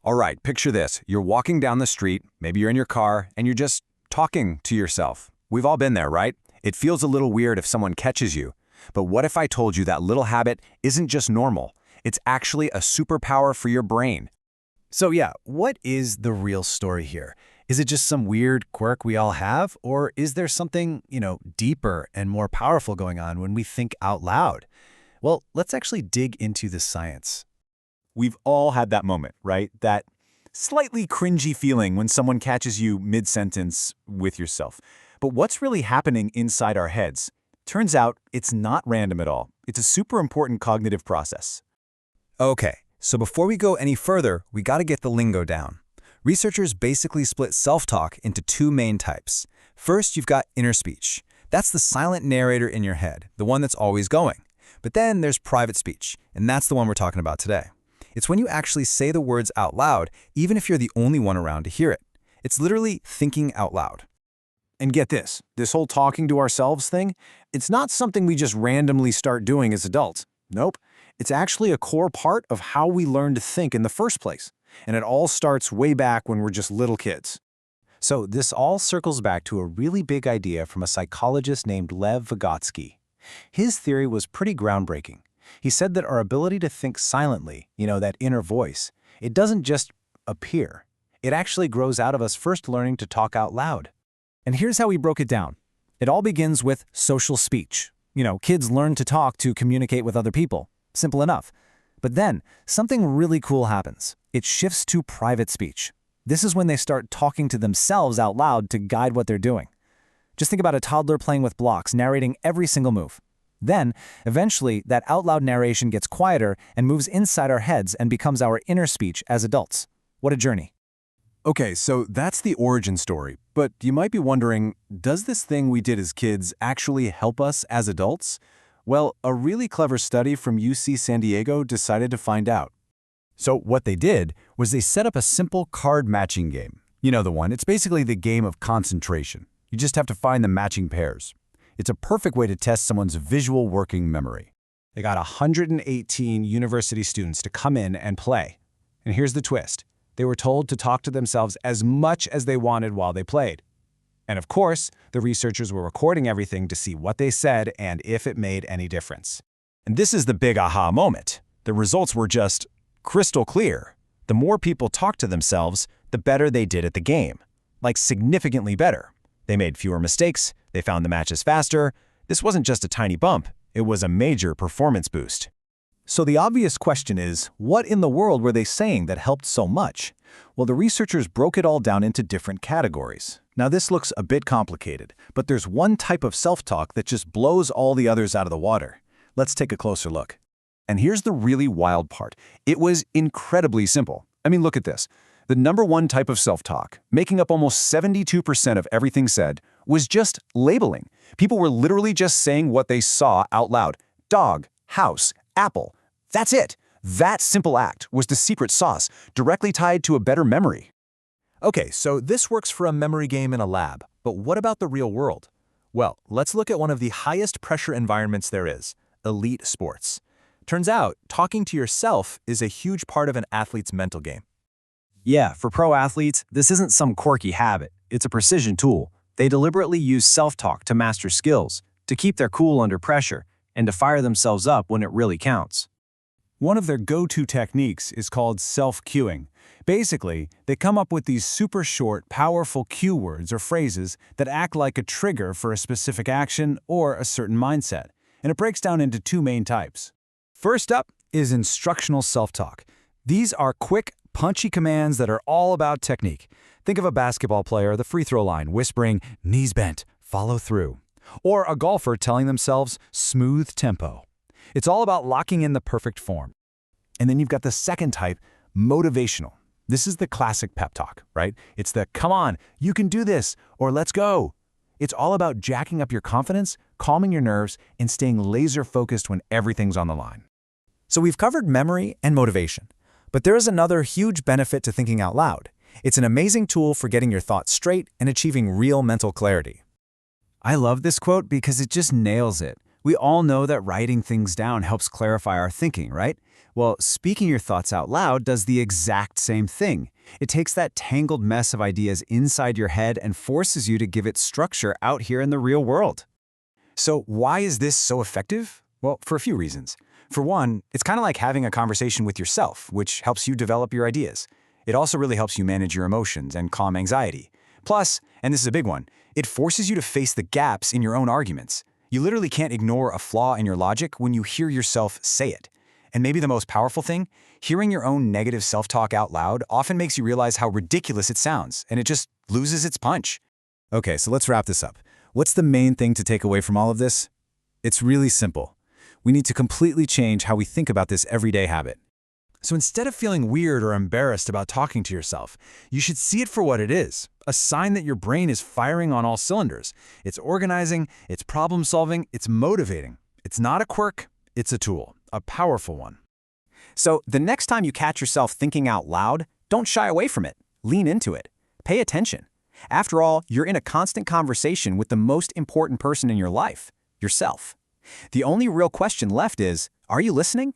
All right, picture this. You're walking down the street, maybe you're in your car, and you're just talking to yourself. We've all been there, right? It feels a little weird if someone catches you. But what if I told you that little habit isn't just normal? It's actually a superpower for your brain. So yeah, what is the real story here? Is it just some weird quirk we all have? Or is there something, deeper and more powerful going on when we think out loud? Well, let's actually dig into the science. We've all had that moment, right? That slightly cringy feeling when someone catches you mid-sentence with yourself. But what's really happening inside our heads? Turns out it's not random at all. It's a super important cognitive process. Okay, so before we go any further, we gotta get the lingo down. Researchers basically split self-talk into two main types. First, you've got inner speech. That's the silent narrator in your head, the one that's always going. But then there's private speech, and that's the one we're talking about today. It's when you actually say the words out loud, even if you're the only one around to hear it. It's literally thinking out loud. And get this whole talking to ourselves thing, it's not something we just randomly start doing as adults. Nope. It's actually a core part of how we learn to think in the first place. And it all starts way back when we're just little kids. So this all circles back to a really big idea from a psychologist named Lev Vygotsky. His theory was pretty groundbreaking. He said that our ability to think silently, that inner voice, it doesn't just appear. It actually grows out of us first learning to talk out loud. And here's how he broke it down. It all begins with social speech. Kids learn to talk to communicate with other people. Simple enough. But then, something really cool happens. It shifts to private speech. This is when they start talking to themselves out loud to guide what they're doing. Just think about a toddler playing with blocks, narrating every single move. Then, eventually, that out-loud narration gets quieter and moves inside our heads and becomes our inner speech as adults. What a journey. Okay, so that's the origin story. But you might be wondering, does this thing we did as kids actually help us as adults? Well, a really clever study from UC San Diego decided to find out. So what they did was they set up a simple card matching game. You know the one. It's basically the game of concentration. You just have to find the matching pairs. It's a perfect way to test someone's visual working memory. They got 118 university students to come in and play. And here's the twist. They were told to talk to themselves as much as they wanted while they played. And of course, the researchers were recording everything to see what they said and if it made any difference. And this is the big aha moment. The results were just crystal clear. The more people talked to themselves, the better they did at the game. Like significantly better. They made fewer mistakes, they found the matches faster. This wasn't just a tiny bump, it was a major performance boost. So the obvious question is, what in the world were they saying that helped so much? Well, the researchers broke it all down into different categories. Now this looks a bit complicated, but there's one type of self-talk that just blows all the others out of the water. Let's take a closer look. And here's the really wild part. It was incredibly simple. I mean, look at this. The number one type of self-talk, making up almost 72% of everything said, was just labeling. People were literally just saying what they saw out loud. Dog, house, apple. That's it. That simple act was the secret sauce, directly tied to a better memory. Okay, so this works for a memory game in a lab, but what about the real world? Well, let's look at one of the highest pressure environments there is, elite sports. Turns out, talking to yourself is a huge part of an athlete's mental game. Yeah, for pro athletes, this isn't some quirky habit. It's a precision tool. They deliberately use self-talk to master skills, to keep their cool under pressure, and to fire themselves up when it really counts. One of their go-to techniques is called self-cueing. Basically, they come up with these super short, powerful cue words or phrases that act like a trigger for a specific action or a certain mindset. And it breaks down into two main types. First up is instructional self-talk. These are quick, punchy commands that are all about technique. Think of a basketball player at the free throw line whispering, "Knees bent, follow through." Or a golfer telling themselves, "Smooth tempo." It's all about locking in the perfect form. And then you've got the second type, motivational. This is the classic pep talk, right? It's the "come on, you can do this," or "let's go." It's all about jacking up your confidence, calming your nerves, and staying laser-focused when everything's on the line. So we've covered memory and motivation, but there is another huge benefit to thinking out loud. It's an amazing tool for getting your thoughts straight and achieving real mental clarity. I love this quote because it just nails it. We all know that writing things down helps clarify our thinking, right? Well, speaking your thoughts out loud does the exact same thing. It takes that tangled mess of ideas inside your head and forces you to give it structure out here in the real world. So why is this so effective? Well, for a few reasons. For one, it's kind of like having a conversation with yourself, which helps you develop your ideas. It also really helps you manage your emotions and calm anxiety. Plus, and this is a big one, it forces you to face the gaps in your own arguments. You literally can't ignore a flaw in your logic when you hear yourself say it. And maybe the most powerful thing, hearing your own negative self-talk out loud often makes you realize how ridiculous it sounds, and it just loses its punch. Okay, so let's wrap this up. What's the main thing to take away from all of this? It's really simple. We need to completely change how we think about this everyday habit. So instead of feeling weird or embarrassed about talking to yourself, you should see it for what it is, a sign that your brain is firing on all cylinders. It's organizing, it's problem-solving, it's motivating. It's not a quirk, it's a tool, a powerful one. So the next time you catch yourself thinking out loud, don't shy away from it. Lean into it. Pay attention. After all, you're in a constant conversation with the most important person in your life, yourself. The only real question left is, are you listening?